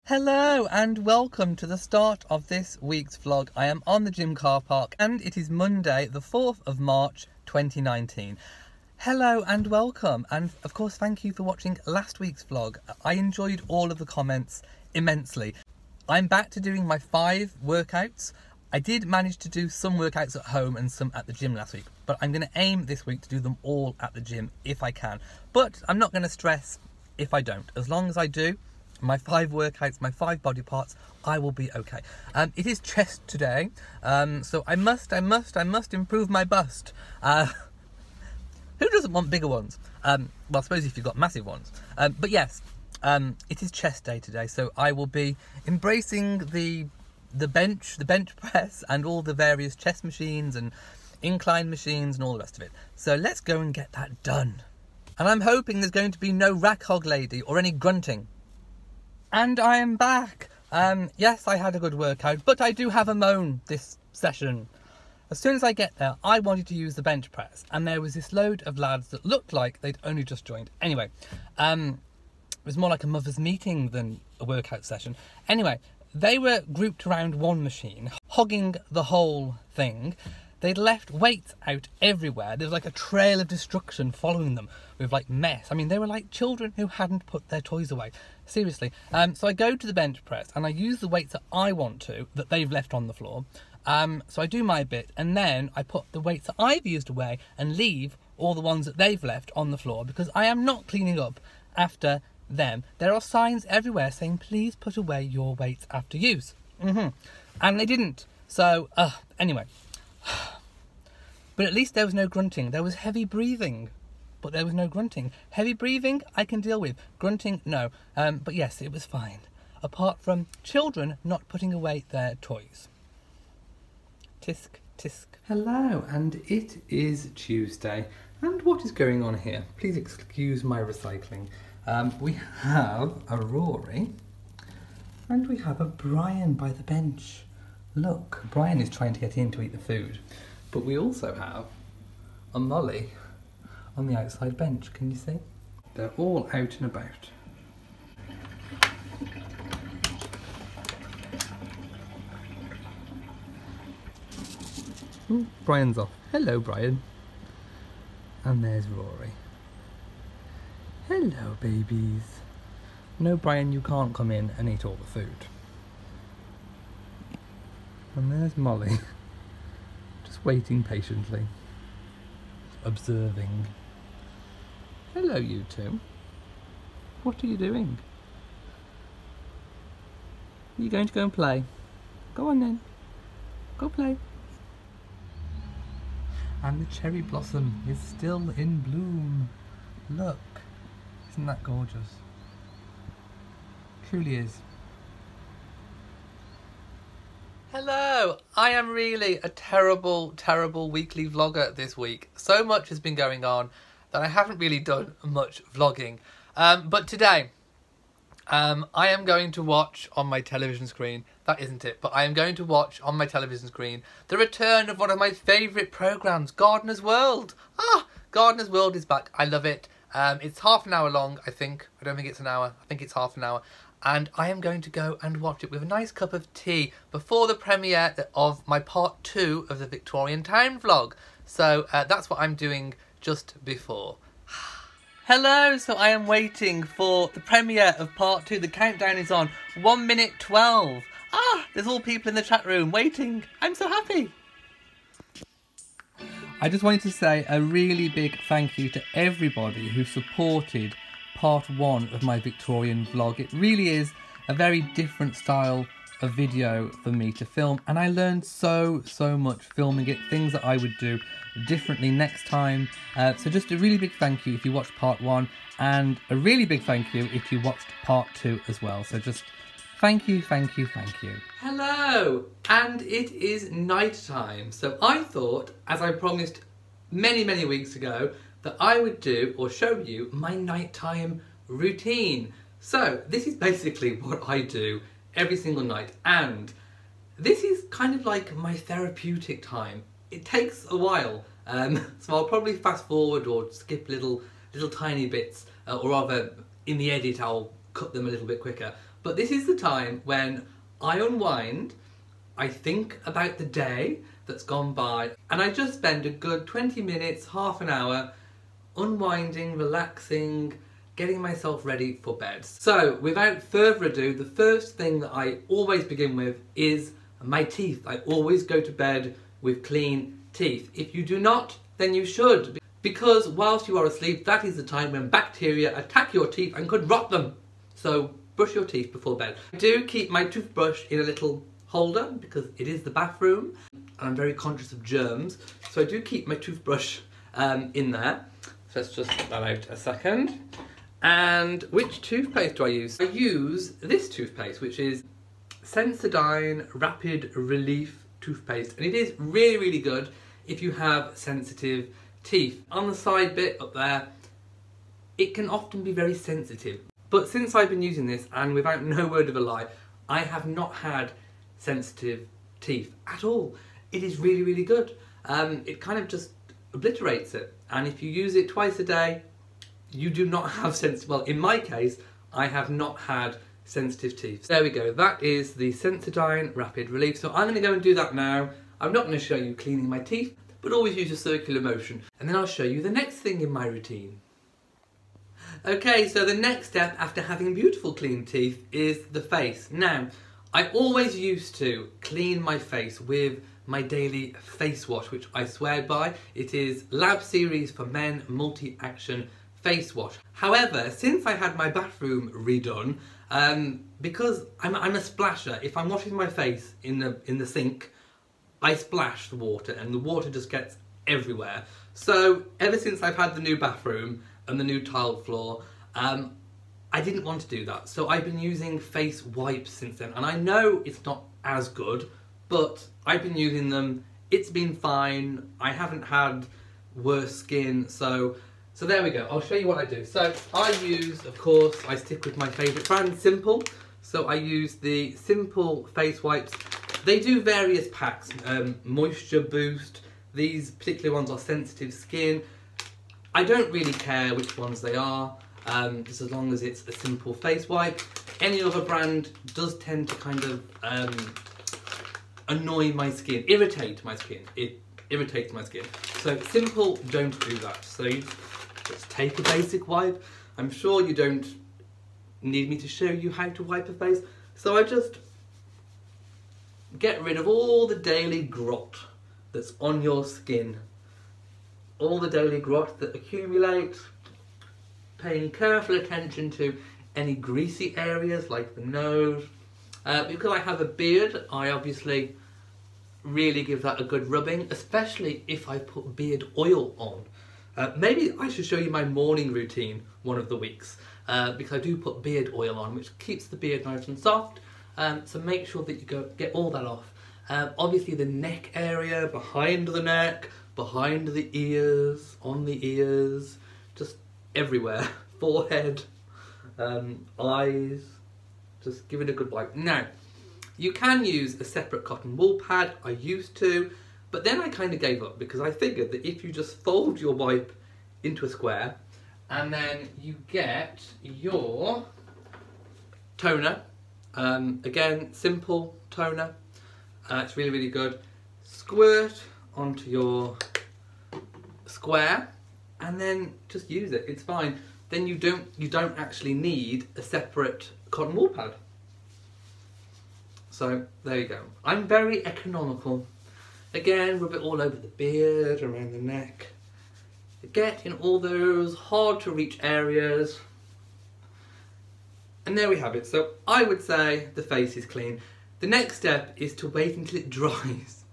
Hello and welcome to the start of this week's vlog. I am on the gym car park and it is Monday the 4th of March 2019. Hello and welcome, and of course thank you for watching last week's vlog. I enjoyed all of the comments immensely. I'm back to doing my 5 workouts. I did manage to do some workouts at home and some at the gym last week, but I'm going to aim this week to do them all at the gym if I can. But I'm not going to stress if I don't. As long as I do my 5 workouts, my 5 body parts, I will be okay. It is chest today, so I must improve my bust. Who doesn't want bigger ones? Well, I suppose if you've got massive ones. But yes, it is chest day today, so I will be embracing the bench press and all the various chest machines and incline machines and all the rest of it. So let's go and get that done. And I'm hoping there's going to be no rack hog lady or any grunting. And I am back. Yes, I had a good workout, but I do have a moan this session. As soon as I get there, I wanted to use the bench press, and there was this load of lads that looked like they'd only just joined. Anyway, it was more like a mother's meeting than a workout session. Anyway, they were grouped around one machine, hogging the whole thing. They'd left weights out everywhere. There was like a trail of destruction following them with like mess. I mean, they were like children who hadn't put their toys away. Seriously. So I go to the bench press and I use the weights that I want to, that they've left on the floor. So I do my bit, and then I put the weights that I've used away and leave all the ones that they've left on the floor, because I am not cleaning up after them. There are signs everywhere saying, please put away your weights after use. And they didn't. So, anyway. But at least there was no grunting. There was heavy breathing, but there was no grunting. Heavy breathing, I can deal with. Grunting, no. But yes, it was fine. Apart from children not putting away their toys. Tisk, tisk. Hello, and it is Tuesday. And what is going on here? Please excuse my recycling. We have a Rory, and we have a Brian by the bench. Look, Brian is trying to get in to eat the food. But we also have a Molly on the outside bench, can you see? They're all out and about. Ooh, Brian's off. Hello, Brian. And there's Rory. Hello, babies. No, Brian, you can't come in and eat all the food. And there's Molly. Waiting patiently, observing. Hello, you two. What are you doing? Are you going to go and play? Go on then. Go play. And the cherry blossom is still in bloom. Look. Isn't that gorgeous? Truly is. Hello! I am really a terrible weekly vlogger this week. So much has been going on that I haven't really done much vlogging. But today, I am going to watch on my television screen, that isn't it, but I am going to watch on my television screen the return of one of my favourite programmes, Gardener's World. Gardener's World is back. I love it. It's half an hour long, I think. I don't think it's an hour. I think it's half an hour. And I am going to go and watch it with a nice cup of tea before the premiere of my part 2 of the Victorian Town vlog. So that's what I'm doing just before. Hello, so I am waiting for the premiere of part 2. The countdown is on 1 minute 12. There's all people in the chat room waiting. I'm so happy. I just wanted to say a really big thank you to everybody who supported part 1 of my Victorian vlog. It really is a very different style of video for me to film, and I learned so much filming it, things that I would do differently next time. So just a really big thank you if you watched part 1, and a really big thank you if you watched part 2 as well. So just thank you. Hello, and it is night time. So I thought, as I promised many weeks ago, that I would do or show you my nighttime routine. So this is basically what I do every single night, and this is kind of like my therapeutic time. It takes a while, so I'll probably fast forward or skip little tiny bits, or rather in the edit I'll cut them a little bit quicker. But this is the time when I unwind, I think about the day that's gone by, and I just spend a good 20 minutes, half an hour, unwinding, relaxing, getting myself ready for bed. So without further ado, the first thing that I always begin with is my teeth. I always go to bed with clean teeth. If you do not, then you should, because whilst you are asleep, that is the time when bacteria attack your teeth and could rot them. So brush your teeth before bed. I do keep my toothbrush in a little holder because it is the bathroom and I'm very conscious of germs, so I do keep my toothbrush in there. So let's just get that out a second. And which toothpaste do I use? I use this toothpaste, which is Sensodyne Rapid Relief toothpaste, and it is really, really good if you have sensitive teeth. On the side bit up there, it can often be very sensitive, but since I've been using this, and without no word of a lie, I have not had sensitive teeth at all. It is really, really good. It kind of just obliterates it, and if you use it twice a day, you do not have sensitive, well, in my case, I have not had sensitive teeth. There we go, that is the Sensodyne Rapid Relief. So I'm going to go and do that now. I'm not going to show you cleaning my teeth, but always use a circular motion. And then I'll show you the next thing in my routine. Okay, so the next step after having beautiful clean teeth is the face. Now, I always used to clean my face with my daily face wash, which I swear by. It is Lab Series for Men Multi-Action Face Wash. However, since I had my bathroom redone, because I'm a splasher, if I'm washing my face in the sink, I splash the water and the water just gets everywhere. So ever since I've had the new bathroom and the new tiled floor, I didn't want to do that. So I've been using face wipes since then, and I know it's not as good, but I've been using them. It's been fine. I haven't had worse skin, so there we go. I'll show you what I do. So I use, of course, I stick with my favourite brand, Simple. So I use the Simple face wipes. They do various packs, moisture boost. These particular ones are sensitive skin. I don't really care which ones they are, just as long as it's a simple face wipe. Any other brand does tend to kind of annoy my skin, irritate my skin. It irritates my skin. So Simple don't do that. So you just take a basic wipe. I'm sure you don't need me to show you how to wipe a face. So I just get rid of all the daily grot that's on your skin. All the daily grot that accumulates. Paying careful attention to any greasy areas like the nose. Because I have a beard, I obviously really give that a good rubbing, especially if I put beard oil on. Maybe I should show you my morning routine one of the weeks, because I do put beard oil on, which keeps the beard nice and soft. So make sure that you get all that off. Obviously the neck area, behind the neck, behind the ears, on the ears, just everywhere. Forehead, eyes, just give it a good wipe. Now, you can use a separate cotton wool pad. I used to, but then I kind of gave up because I figured that if you just fold your wipe into a square and then you get your toner, again, Simple toner, it's really, really good. Squirt onto your square and then just use it, it's fine. Then you don't actually need a separate cotton wool pad. So there you go. I'm very economical. Again, rub it all over the beard, around the neck. Get in all those hard to reach areas. And there we have it. So I would say the face is clean. The next step is to wait until it dries.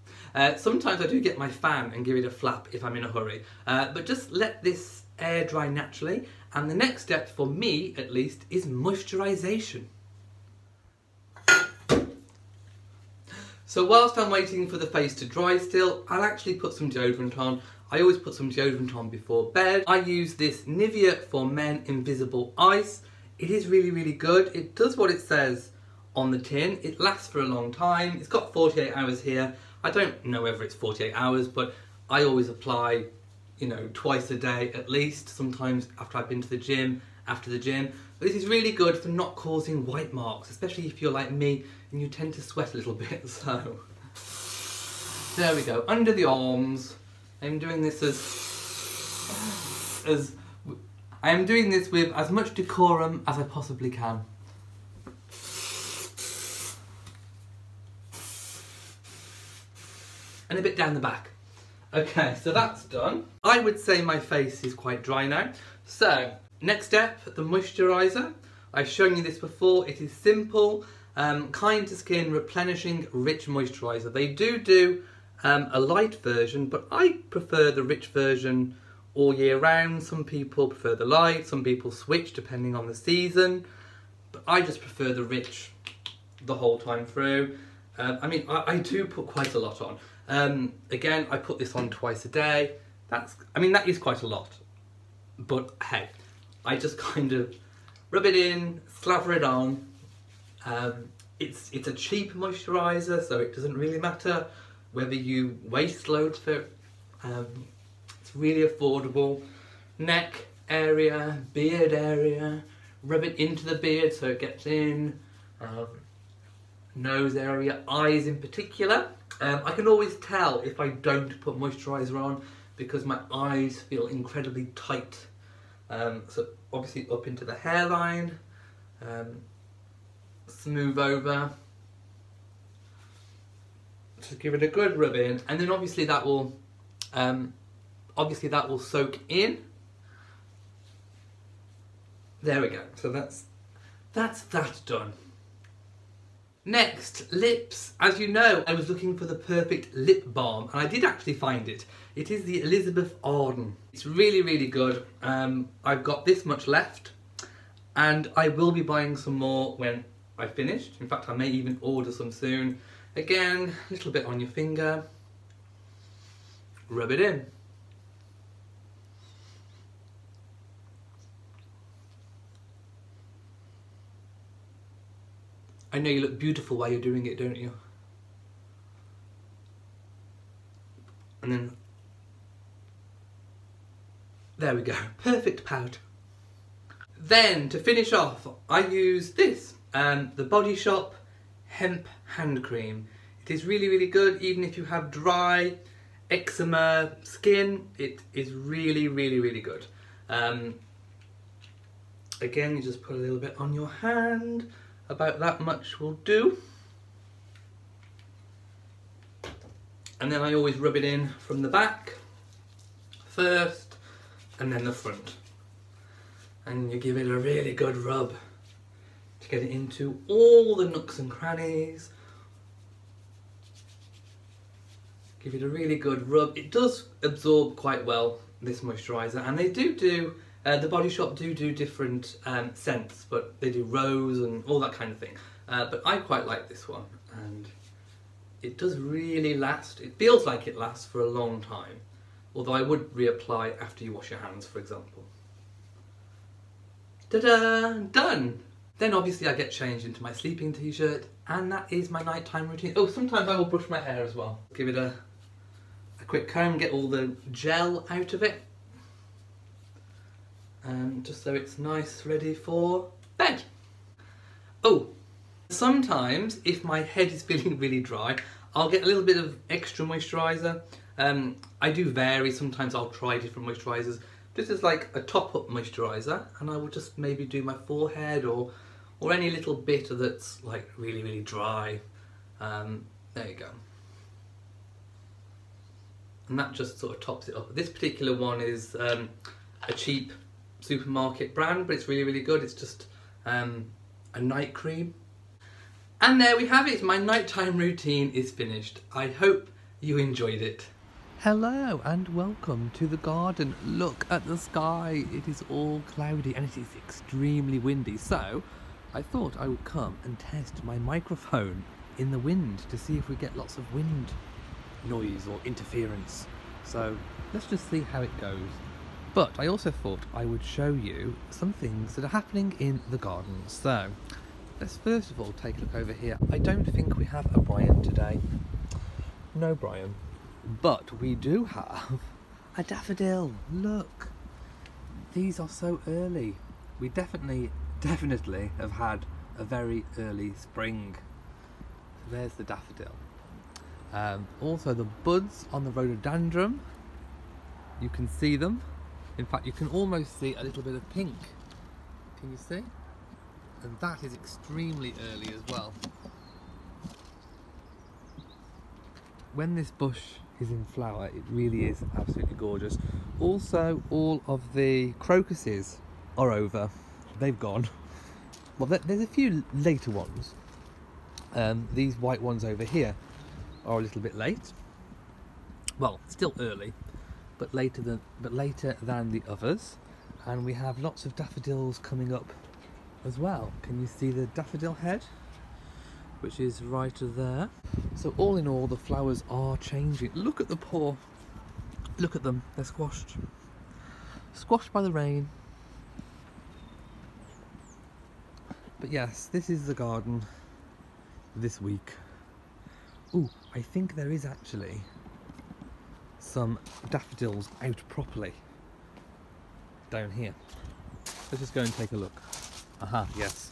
Sometimes I do get my fan and give it a flap if I'm in a hurry. But just let this air dry naturally. And the next step, for me at least, is moisturisation. So whilst I'm waiting for the face to dry still, I'll actually put some deodorant on. I always put some deodorant on before bed. I use this Nivea for Men Invisible Ice. It is really, really good. It does what it says on the tin. It lasts for a long time. It's got 48 hours here. I don't know whether it's 48 hours, but I always apply, you know, twice a day at least. Sometimes after I've been to the gym, after the gym. This is really good for not causing white marks, especially if you're like me and you tend to sweat a little bit. So there we go, under the arms. I'm doing this I am doing this with as much decorum as I possibly can. And a bit down the back. Okay, so that's done. I would say my face is quite dry now. So, next step, the moisturiser. I've shown you this before. It is simple, kind to skin, replenishing, rich moisturiser. They do a light version, but I prefer the rich version all year round. Some people prefer the light, some people switch depending on the season, but I just prefer the rich the whole time through. I mean, I do put quite a lot on. Again, I put this on twice a day. That is quite a lot, but hey, I just kind of rub it in, slather it on. It's a cheap moisturiser, so it doesn't really matter whether you waste loads for it. It's really affordable. Neck area, beard area, rub it into the beard so it gets in. Nose area, eyes in particular. I can always tell if I don't put moisturiser on because my eyes feel incredibly tight. So obviously up into the hairline, smooth over. Just give it a good rub in, and then obviously that will soak in. There we go. So that's that done. Next, lips. As you know, I was looking for the perfect lip balm, and I did actually find it. It is the Elizabeth Arden. It's really, really good. I've got this much left, and I will be buying some more when I've finished. In fact, I may even order some soon. Again, a little bit on your finger. Rub it in. I know you look beautiful while you're doing it, don't you? And then, there we go, perfect pout. Then, to finish off, I use this, the Body Shop Hemp Hand Cream. It is really, really good, even if you have dry, eczema skin, it is really, really, really good. Again, you just put a little bit on your hand. About that much will do. And then I always rub it in from the back first and then the front. And you give it a really good rub to get it into all the nooks and crannies. Give it a really good rub. It does absorb quite well, this moisturiser, and they do the Body Shop do different scents, but they do rose and all that kind of thing. But I quite like this one, and it does really last. It feels like it lasts for a long time, although I would reapply after you wash your hands, for example. Ta-da! Done! Then obviously I get changed into my sleeping t-shirt, and that is my nighttime routine. Oh, sometimes I will brush my hair as well. Give it a quick comb, get all the gel out of it. Just so it's nice, ready for bed. Oh, sometimes if my head is feeling really dry, I'll get a little bit of extra moisturiser. I do vary, sometimes I'll try different moisturisers. This is like a top-up moisturiser, and I will just maybe do my forehead or any little bit that's like really, really dry. There you go. And that just sort of tops it up. This particular one is a cheap supermarket brand, but it's really, really good. It's just a night cream. And there we have it. My nighttime routine is finished. I hope you enjoyed it. Hello and welcome to the garden. Look at the sky. It is all cloudy and it is extremely windy. So I thought I would come and test my microphone in the wind to see if we get lots of wind noise or interference. So let's just see how it goes. But I also thought I would show you some things that are happening in the garden. So let's first of all take a look over here. I don't think we have a Brian today. No Brian. But we do have a daffodil. Look. These are so early. We definitely definitely have had a very early spring. So there's the daffodil. Also the buds on the rhododendron, you can see them. In fact, you can almost see a little bit of pink. Can you see? And that is extremely early as well. When this bush is in flower, it really is absolutely gorgeous. Also, all of the crocuses are over. They've gone. Well, there's a few later ones. These white ones over here are a little bit late. Well, still early, but later than the others. And we have lots of daffodils coming up as well. Can you see the daffodil head, which is right there? So all in all, the flowers are changing. Look at the poor, look at them, they're squashed by the rain. But yes, this is the garden this week. Ooh, I think there is actually some daffodils out properly down here. Let's just go and take a look. Aha, yes.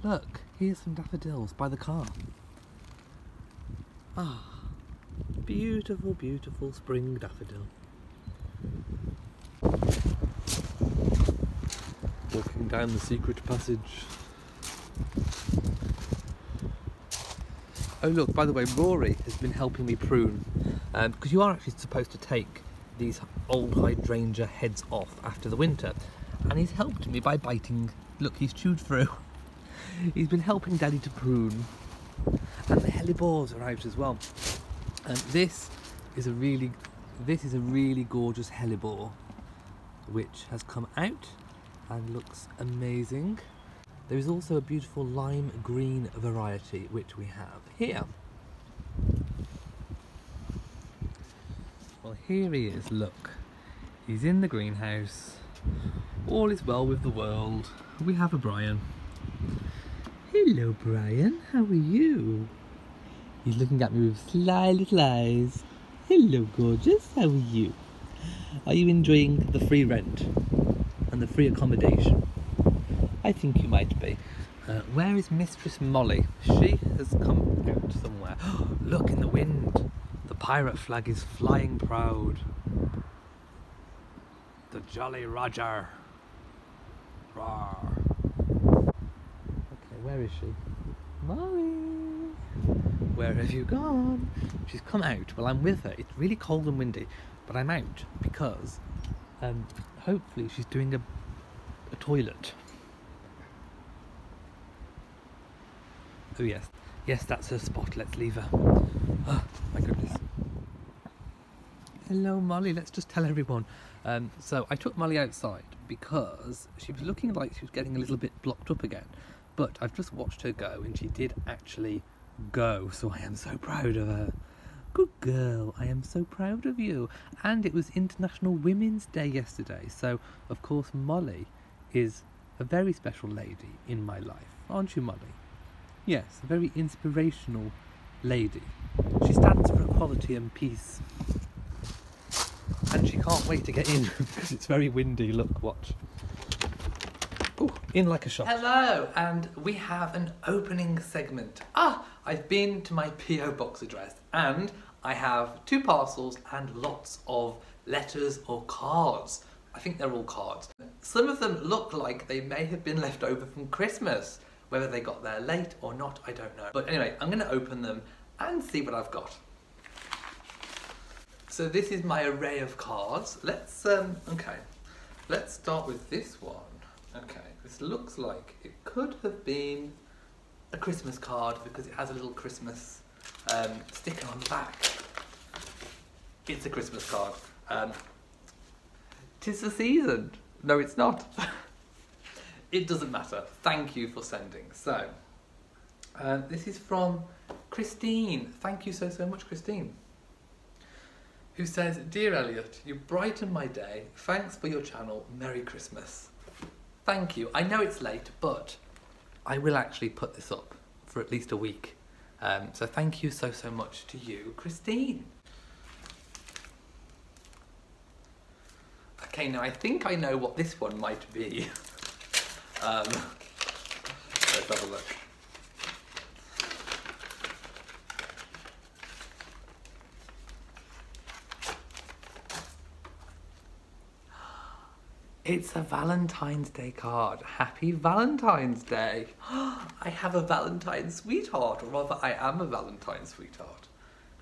Look, here's some daffodils by the car. Ah, beautiful, beautiful spring daffodil. Walking down the secret passage. Oh look, by the way, Rory has been helping me prune, because you are actually supposed to take these old hydrangea heads off after the winter, and he's helped me by biting. Look, he's chewed through. He's been helping Daddy to prune, and the hellebores are out as well. And this is a really gorgeous hellebore, which has come out and looks amazing. There is also a beautiful lime green variety which we have here. Well, here he is, look. He's in the greenhouse. All is well with the world. We have a Brian. Hello Brian, how are you? He's looking at me with sly little eyes. Hello gorgeous, how are you? Are you enjoying the free rent and the free accommodation? I think you might be. Where is Mistress Molly? She has come out somewhere. Look, in the wind. The pirate flag is flying proud. The Jolly Roger. Roar. Okay, where is she? Molly! Where have you gone? She's come out. Well, I'm with her. It's really cold and windy, but I'm out because hopefully she's doing a toilet. Oh yes, yes, that's her spot. Let's leave her. Oh my goodness. Hello Molly, let's just tell everyone. So I took Molly outside because she was looking like she was getting a little bit blocked up again, but I've just watched her go and she did actually go, so I am so proud of her. Good girl, I am so proud of you. And it was International Women's Day yesterday, so of course Molly is a very special lady in my life, aren't you Molly? Yes, a very inspirational lady. She stands for equality and peace. And she can't wait to get in because it's very windy. Look, watch. Ooh, in like a shot. Hello, and we have an opening segment. I've been to my P.O. box address and I have 2 parcels and lots of letters or cards. I think they're all cards. Some of them look like they may have been left over from Christmas. Whether they got there late or not, I don't know. But anyway, I'm going to open them and see what I've got. So this is my array of cards. Let's start with this one. Okay, this looks like it could have been a Christmas card because it has a little Christmas sticker on the back. It's a Christmas card. 'Tis the season. No, it's not. It doesn't matter. Thank you for sending. So, this is from Christine. Thank you so much, Christine. Who says, Dear Elliot, you brighten my day. Thanks for your channel. Merry Christmas. Thank you. I know it's late, but I will actually put this up for at least a week. So thank you so much to you, Christine. Okay, now I think I know what this one might be. Let's have a look. It's a Valentine's Day card. Happy Valentine's Day. I have a Valentine sweetheart, or rather I am a Valentine sweetheart.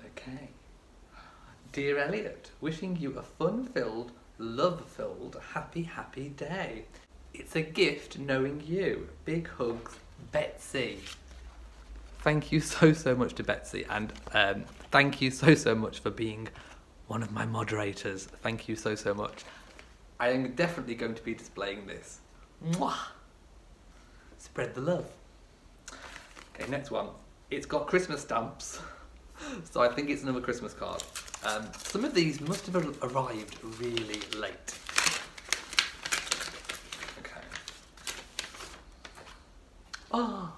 Okay. Dear Elliot, wishing you a fun-filled, love-filled, happy day. It's a gift knowing you. Big hugs, Betsy. Thank you so much to Betsy, and thank you so much for being one of my moderators. Thank you so much. I am definitely going to be displaying this. Mwah! Spread the love. Okay, next one. It's got Christmas stamps, so I think it's another Christmas card. Some of these must have arrived really late. Okay. Oh,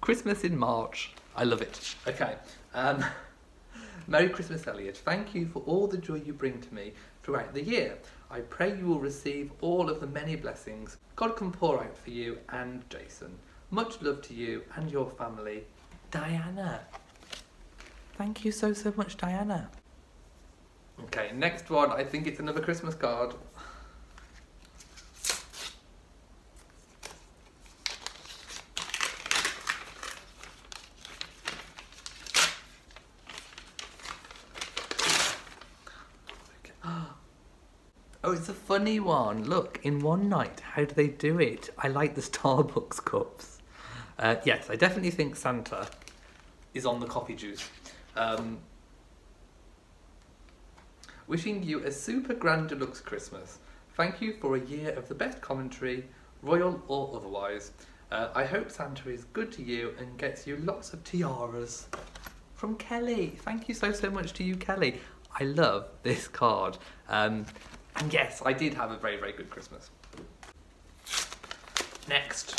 Christmas in March. I love it. Okay. Merry Christmas, Elliot. Thank you for all the joy you bring to me throughout the year. I pray you will receive all of the many blessings God can pour out for you and Jason. Much love to you and your family, Diana. Thank you so much, Diana. Okay, next one. I think it's another Christmas card. Oh, it's a funny one. Look, in one night, how do they do it? I like the Starbucks cups. Yes, I definitely think Santa is on the coffee juice. Wishing you a super grand deluxe Christmas. Thank you for a year of the best commentary, royal or otherwise. I hope Santa is good to you and gets you lots of tiaras. From Kelly. Thank you so much to you, Kelly. I love this card. And yes, I did have a very good Christmas. Next.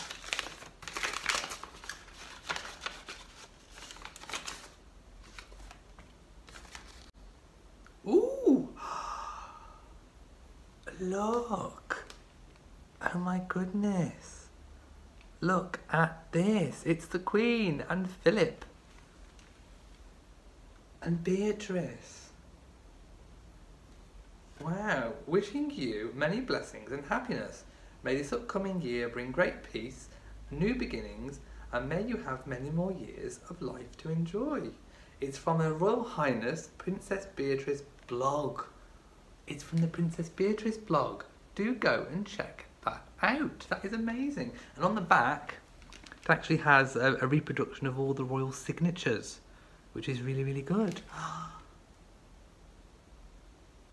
Ooh! Look! Oh my goodness! Look at this! It's the Queen and Philip and Beatrice. Wow, wishing you many blessings and happiness. May this upcoming year bring great peace, new beginnings, and may you have many more years of life to enjoy. It's from Her Royal Highness Princess Beatrice blog. It's from the Princess Beatrice blog. Do go and check that out. That is amazing. And on the back, it actually has a reproduction of all the royal signatures, which is really good.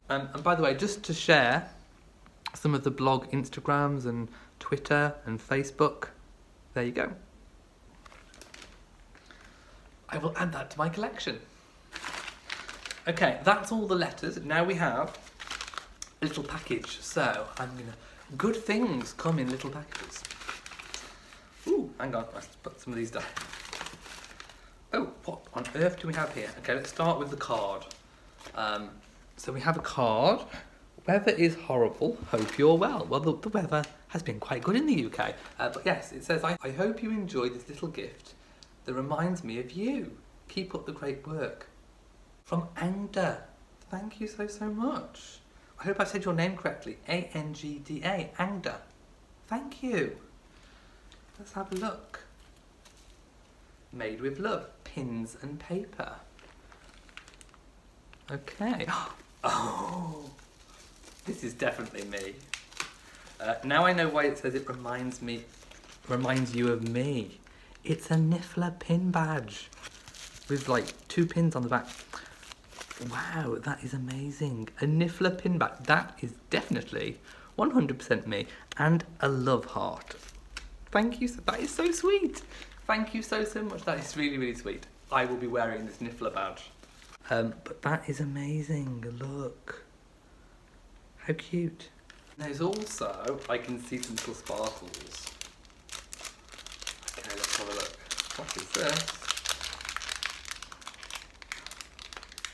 And by the way, just to share some of the blog Instagrams and Twitter and Facebook, there you go. I will add that to my collection. Okay, that's all the letters. Now we have a little package. So good things come in little packages. Ooh, hang on, let's put some of these down. Oh, what on earth do we have here? Okay, let's start with the card. So we have a card. Weather is horrible. Hope you're well. Well, the weather has been quite good in the UK. But yes, it says, I hope you enjoy this little gift that reminds me of you. Keep up the great work. From Angda. Thank you so much. I hope I said your name correctly. A-N-G-D-A. Angda. Thank you. Let's have a look. Made with love. Pins and paper. Okay. Oh, this is definitely me. Now I know why it says it reminds you of me. It's a Niffler pin badge with like 2 pins on the back. Wow, that is amazing. A Niffler pin badge. That is definitely 100% me. And a love heart. Thank you. That is so sweet. Thank you so much. That is really sweet. I will be wearing this Niffler badge. But that is amazing. Look. How cute. There's also, I can see some little sparkles. Okay, let's have a look. What is this?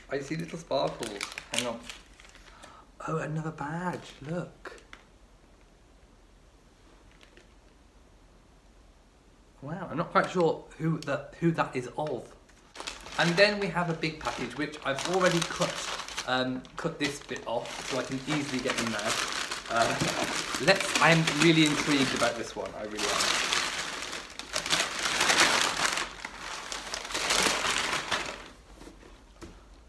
I see little sparkles. Hang on. Oh, another badge, look. Wow, I'm not quite sure who that is of. And then we have a big package, which I've already cut this bit off, so I can easily get them now. I'm really intrigued about this one, I really am.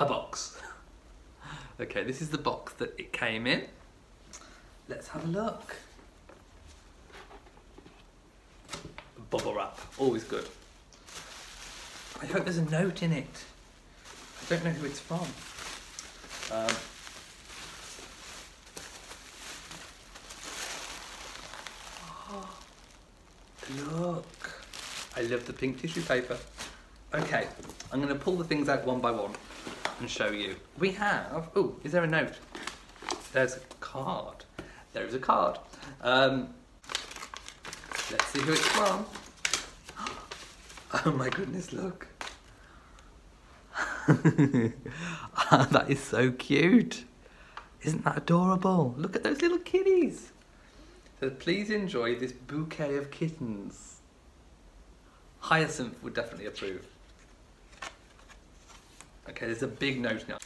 A box. Okay, this is the box that it came in. Let's have a look. Bubble wrap, always good. I hope there's a note in it. I don't know who it's from. Look, I love the pink tissue paper. Okay, I'm going to pull the things out one by one and show you. We have, oh, is there a note? There's a card. There is a card. Let's see who it's from. Oh my goodness, look. That is so cute. Isn't that adorable? Look at those little kitties. So please enjoy this bouquet of kittens. Hyacinth would definitely approve. Okay, there's a big note now.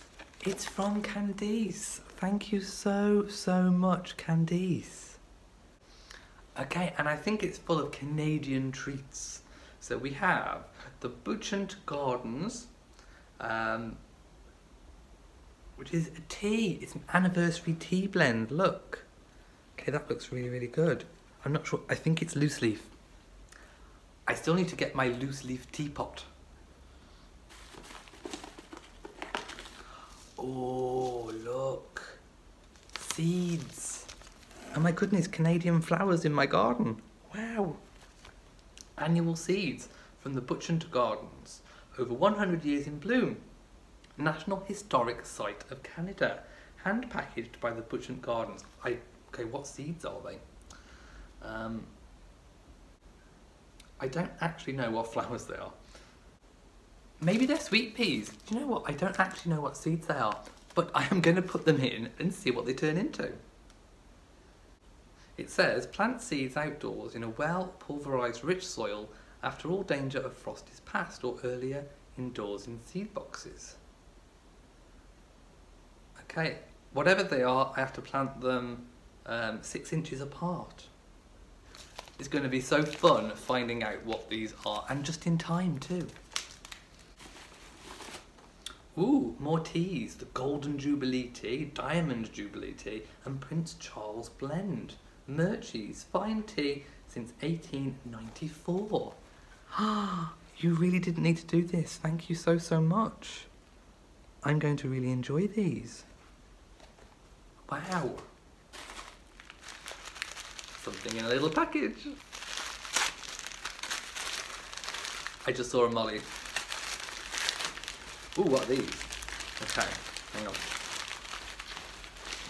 It's from Candice. Thank you so much, Candice. Okay, and I think it's full of Canadian treats. So we have the Butchant Gardens, which is a tea. It's an anniversary tea blend, look. Okay, that looks really good. I'm not sure, I think it's loose leaf. I still need to get my loose leaf teapot. Oh, look. Seeds. Oh my goodness, Canadian flowers in my garden. Wow. Annual seeds from the Butchant Gardens. Over 100 years in bloom. National Historic Site of Canada. Hand packaged by the Butchant Gardens. Okay, what seeds are they? I don't actually know what flowers they are. Maybe they're sweet peas. Do you know what? I don't actually know what seeds they are, but I am going to put them in and see what they turn into. It says, plant seeds outdoors in a well-pulverised rich soil after all danger of frost is past, or earlier indoors in seed boxes. Okay, whatever they are, I have to plant them 6 inches apart. It's going to be so fun finding out what these are, and just in time too. Ooh, more teas. The Golden Jubilee tea, Diamond Jubilee tea, and Prince Charles blend. Murchie's fine tea since 1894. Ah, you really didn't need to do this. Thank you so much. I'm going to really enjoy these. Wow. Something in a little package. I just saw a Molly. Ooh, what are these? Okay, hang on.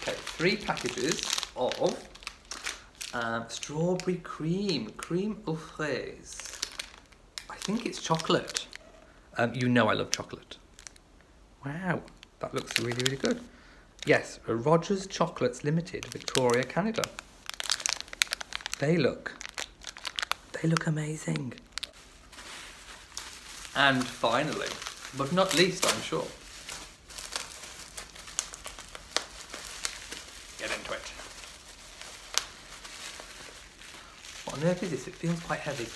Okay, 3 packages of strawberry crème aux fraises. I think it's chocolate. You know I love chocolate. Wow, that looks really good. Yes, Rogers Chocolates Limited, Victoria, Canada. They look amazing. And finally, but not least, I'm sure, get into it. What on earth is this? It feels quite heavy.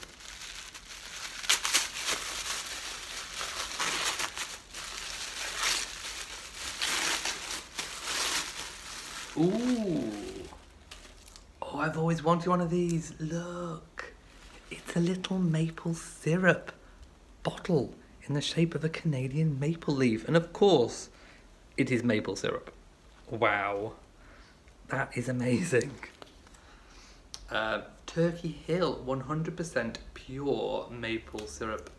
Ooh. Oh, I've always wanted one of these. Look. It's a little maple syrup bottle in the shape of a Canadian maple leaf. And of course, it is maple syrup. Wow. That is amazing. Turkey Hill 100% pure maple syrup.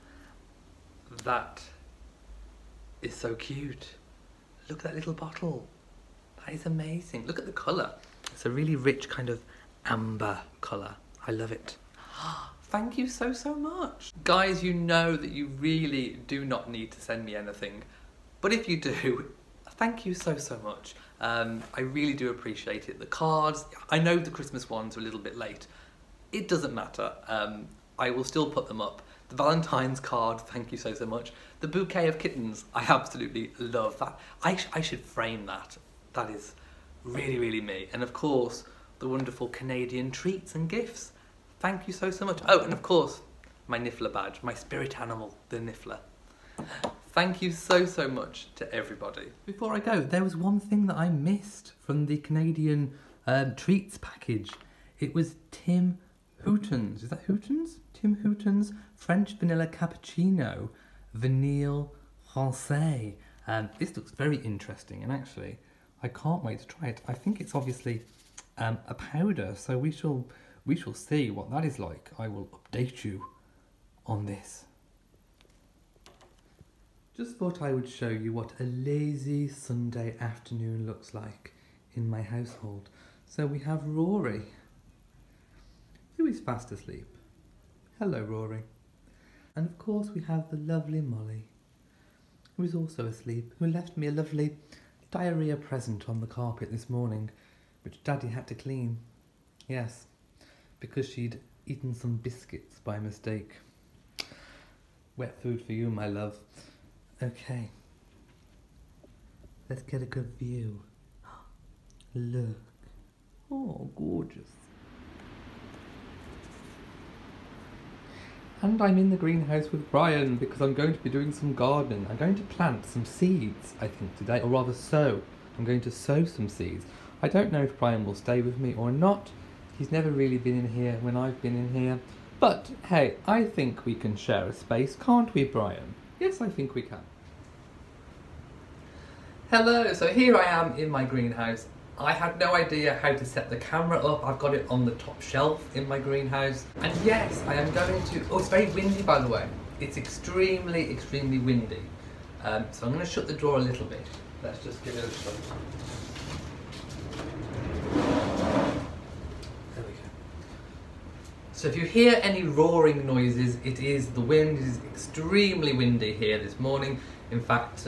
That is so cute. Look at that little bottle. That is amazing. Look at the colour. It's a really rich kind of amber colour. I love it. Thank you so much. Guys, you know that you really do not need to send me anything. But if you do, thank you so much. I really do appreciate it. The cards, I know the Christmas ones are a little bit late. It doesn't matter. I will still put them up. The Valentine's card, thank you so much. The bouquet of kittens, I absolutely love that. I should frame that. That is really, really me. And of course, the wonderful Canadian treats and gifts. Thank you so much. Oh, and of course, my Niffler badge, my spirit animal, the Niffler. Thank you so much to everybody. Before I go, there was one thing that I missed from the Canadian treats package. It was Tim Hortons. Is that Hortons? Tim Hortons French Vanilla Cappuccino Vanille Francais. This looks very interesting, and actually, I can't wait to try it. I think it's obviously a powder, so we shall see what that is like. I will update you on this. Just thought I would show you what a lazy Sunday afternoon looks like in my household. So we have Rory, who is fast asleep. Hello, Rory. And of course we have the lovely Molly, who is also asleep, who left me a lovely diarrhea present on the carpet this morning, which Daddy had to clean. Yes, because she'd eaten some biscuits by mistake. Wet food for you, my love. Okay, let's get a good view. Look. Oh, gorgeous. And I'm in the greenhouse with Brian because I'm going to be doing some gardening. I'm going to plant some seeds, I think, today, or rather sow. I'm going to sow some seeds. I don't know if Brian will stay with me or not. He's never really been in here when I've been in here. But, hey, I think we can share a space, can't we, Brian? Yes, I think we can. Hello, so here I am in my greenhouse. I had no idea how to set the camera up. I've got it on the top shelf in my greenhouse. And yes, I am going to... Oh, it's very windy, by the way. It's extremely, extremely windy. So I'm going to shut the door a little bit. Let's just give it a shut. There we go. So if you hear any roaring noises, it is the wind. It is extremely windy here this morning. In fact,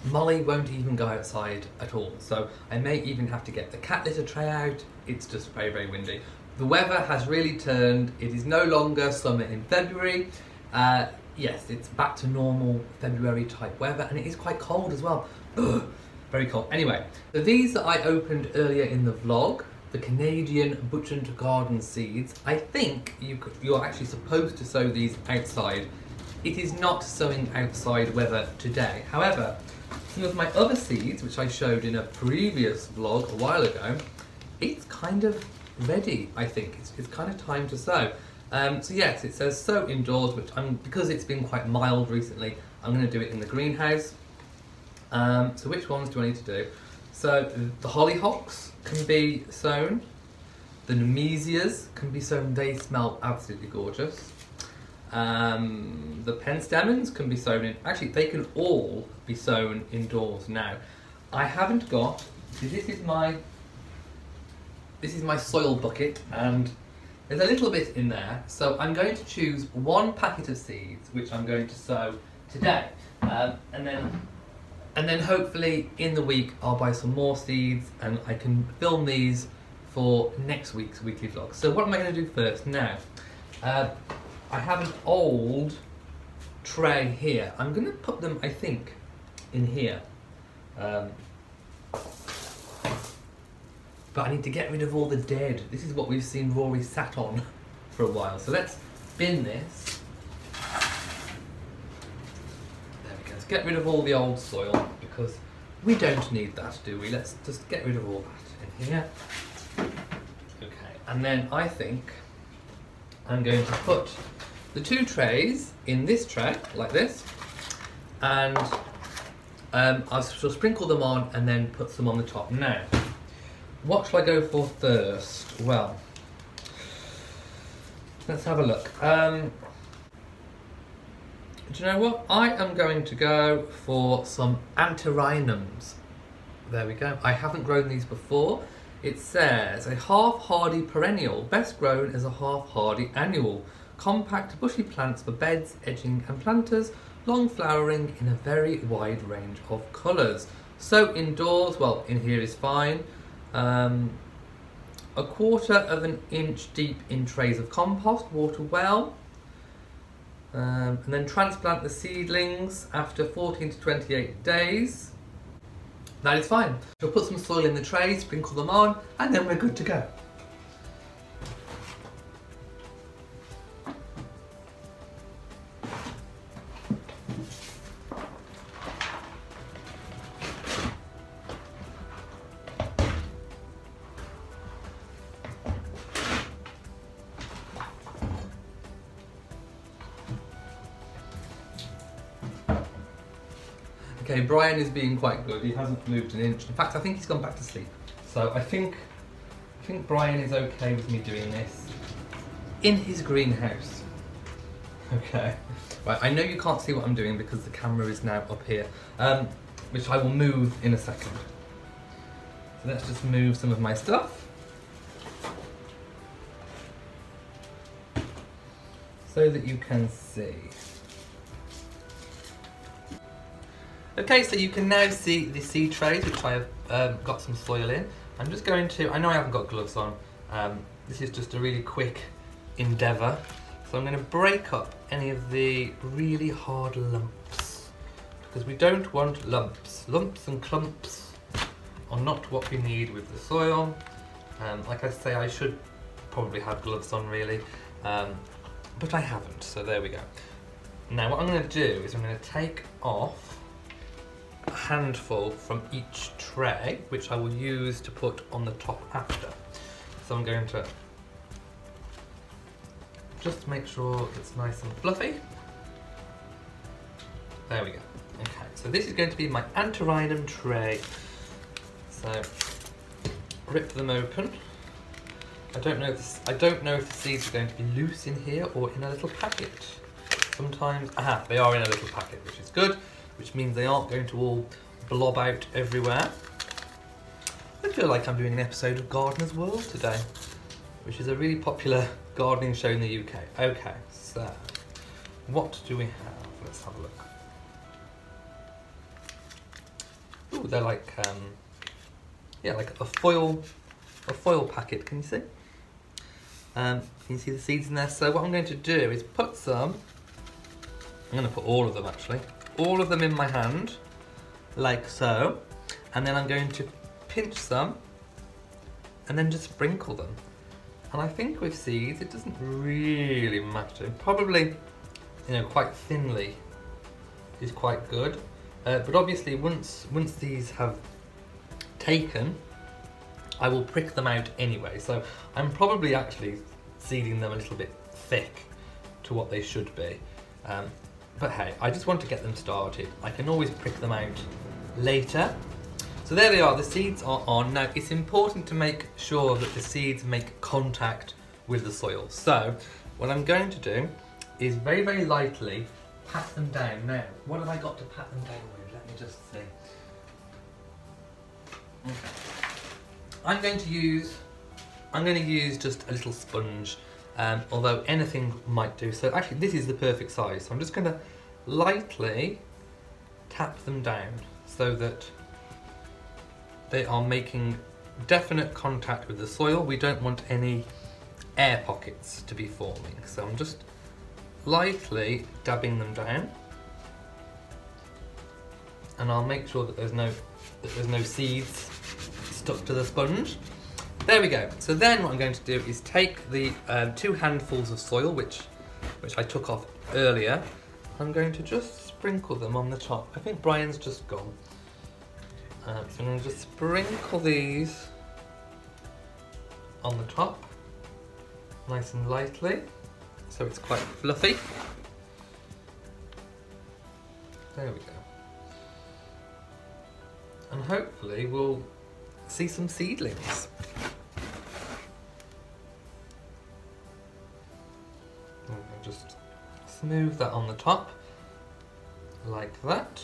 Molly won't even go outside at all, so I may even have to get the cat litter tray out. It's just very, very windy. The weather has really turned. It is no longer summer in February. Yes, it's back to normal February type weather, and it is quite cold as well. Ugh, very cold. Anyway, so these that I opened earlier in the vlog, the Canadian Butchant Garden seeds, I think you're actually supposed to sow these outside. It is not sowing outside weather today. However, some of my other seeds, which I showed in a previous vlog a while ago, it's kind of ready, I think. It's kind of time to sow. So yes, it says sow indoors, which because it's been quite mild recently, I'm going to do it in the greenhouse. So which ones do I need to do? So the hollyhocks can be sown. The nemesias can be sown. They smell absolutely gorgeous. The penstemons can be sown in. Actually, they can all be sown indoors now. I haven't got. This is my soil bucket, and there's a little bit in there. So I'm going to choose one packet of seeds, which I'm going to sow today, and then hopefully in the week I'll buy some more seeds, and I can film these for next week's weekly vlog. So what am I going to do first now? I have an old tray here. I'm going to put them, I think, in here. But I need to get rid of all the dead. This is what we've seen Rory sat on for a while. So let's bin this. There we go. Let's get rid of all the old soil because we don't need that, do we? Let's just get rid of all that in here. Okay, and then I think I'm going to put the two trays in this tray, like this, and I shall sprinkle them on and then put some on the top. Now, what shall I go for first? Well, let's have a look. Do you know what? I am going to go for some antirrhinums. There we go. I haven't grown these before. It says, a half-hardy perennial, best grown as a half-hardy annual. Compact bushy plants for beds, edging and planters, long flowering in a very wide range of colours. So indoors, well, in here is fine. 1/4 of an inch deep in trays of compost, water well. And then transplant the seedlings after 14 to 28 days. That is fine. We'll put some soil in the tray, sprinkle them on, and then we're good to go. Okay, Brian is being quite good. He hasn't moved an inch. In fact, I think he's gone back to sleep. So I think Brian is okay with me doing this in his greenhouse. Okay. Right, I know you can't see what I'm doing because the camera is now up here, which I will move in a second. So let's just move some of my stuff. So that you can see. Okay, so you can now see the seed trays, which I have got some soil in. I'm just going to, I know I haven't got gloves on, this is just a really quick endeavour. So I'm going to break up any of the really hard lumps, because we don't want lumps. Lumps and clumps are not what we need with the soil. Like I say, I should probably have gloves on really, but I haven't, so there we go. Now what I'm going to do is I'm going to take off a handful from each tray, which I will use to put on the top after. So I'm going to just make sure it's nice and fluffy. There we go. Okay, so this is going to be my antirrhinum tray. So rip them open. I don't know if the seeds are going to be loose in here or in a little packet. Sometimes, they are in a little packet, which is good, which means they aren't going to all blob out everywhere. I feel like I'm doing an episode of Gardener's World today, which is a really popular gardening show in the UK. Okay, so what do we have? Let's have a look. Ooh, they're like, yeah, like a foil packet. Can you see? Can you see the seeds in there? So what I'm going to do is put some. I'm going to put all of them actually. All of them in my hand, like so, and then I'm going to pinch some and then just sprinkle them. And I think with seeds it doesn't really matter. Probably, you know, quite thinly is quite good, but obviously once these have taken, I will prick them out anyway. So I'm probably actually seeding them a little bit thick to what they should be. But hey, I just want to get them started. I can always prick them out later. So there they are, the seeds are on. Now it's important to make sure that the seeds make contact with the soil. So what I'm going to do is very, very lightly pat them down. Now, what have I got to pat them down with? Let me just see. Okay. I'm going to use just a little sponge. Although anything might do. So actually this is the perfect size. So I'm just going to lightly tap them down so that they are making definite contact with the soil. We don't want any air pockets to be forming. So I'm just lightly dabbing them down, and I'll make sure that there's no seeds stuck to the sponge. There we go. So then what I'm going to do is take the 2 handfuls of soil, which I took off earlier. I'm going to just sprinkle them on the top. I think Brian's just gone. So I'm going to just sprinkle these on the top, nice and lightly, so it's quite fluffy. There we go. And hopefully we'll see some seedlings. Just smooth that on the top, like that.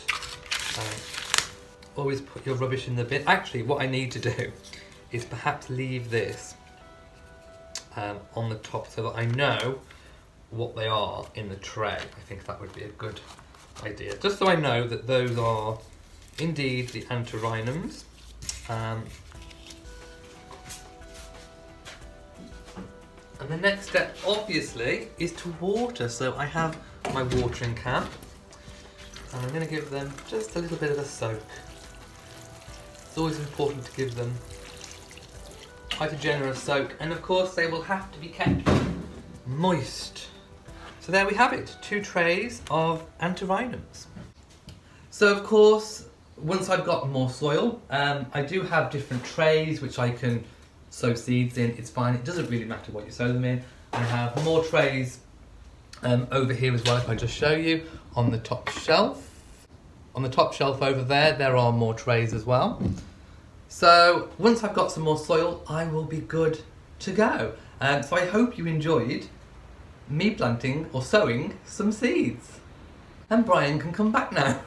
Always put your rubbish in the bin. Actually, what I need to do is perhaps leave this on the top so that I know what they are in the tray. I think that would be a good idea. Just so I know that those are indeed the antirrhinums. And the next step, obviously, is to water. So I have my watering can, and I'm going to give them just a little bit of a soak. It's always important to give them quite a generous soak, and of course they will have to be kept moist. So there we have it, 2 trays of antirrhinums. So of course, once I've got more soil, I do have different trays which I can sow seeds in. It's fine, it doesn't really matter what you sow them in. I have more trays over here as well, if I just show you, on the top shelf. On the top shelf over there, there are more trays as well. So once I've got some more soil, I will be good to go. So I hope you enjoyed me planting or sowing some seeds. And Brian can come back now.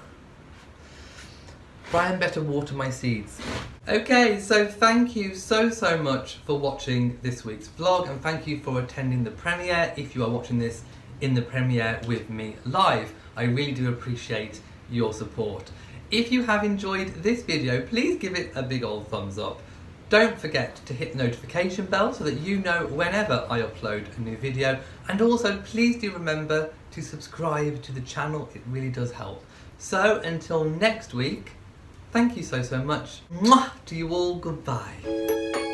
Brian better water my seeds. Okay, so thank you so much for watching this week's vlog, and thank you for attending the premiere if you are watching this in the premiere with me live. I really do appreciate your support. If you have enjoyed this video, please give it a big old thumbs up. Don't forget to hit the notification bell so that you know whenever I upload a new video, and also please do remember to subscribe to the channel, it really does help. So until next week, thank you so much. Mwah to you all, goodbye.